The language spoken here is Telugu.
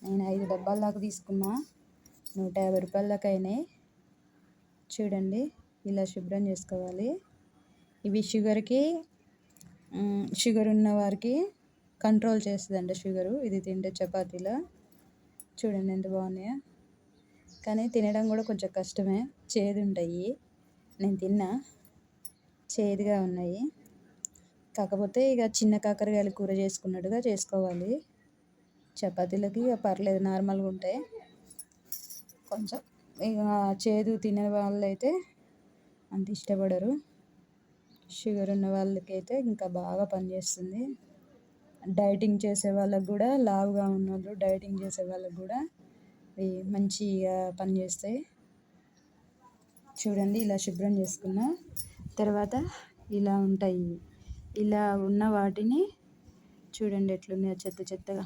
నేను 5 డబ్బాల దాకా తీసుకున్నా, 150 రూపాయల దాకా అయినాయి. చూడండి, ఇలా శుభ్రం చేసుకోవాలి. ఇవి షుగర్ ఉన్న వారికి కంట్రోల్ చేస్తుందంట షుగరు. ఇది తింటే చపాతీలో చూడండి ఎంత బాగున్నాయో. కానీ తినడం కూడా కొంచెం కష్టమే, చేదు ఉంటాయి. నేను తిన్నా, చేదుగా ఉన్నాయి. కాకపోతే ఇక చిన్న కాకరకాయలు కూర చేసుకున్నట్టుగా చేసుకోవాలి. చపాతీలకి ఇక పర్లేదు, నార్మల్గా ఉంటాయి. కొంచెం ఇక చేదు తినే వాళ్ళైతే అంత ఇష్టపడరు. షుగర్ ఉన్న వాళ్ళకైతే ఇంకా బాగా పనిచేస్తుంది. డైటింగ్ చేసే వాళ్ళకు కూడా, లావుగా ఉన్నవాళ్ళు డైటింగ్ చేసే వాళ్ళకు కూడా ఇవి మంచిగా పనిచేస్తాయి. చూడండి, ఇలా శుభ్రం చేసుకున్న తర్వాత ఇలా ఉంటాయి. ఇలా ఉన్న వాటిని చూడండి ఎట్లున్నాయో చెత్త చెత్తగా.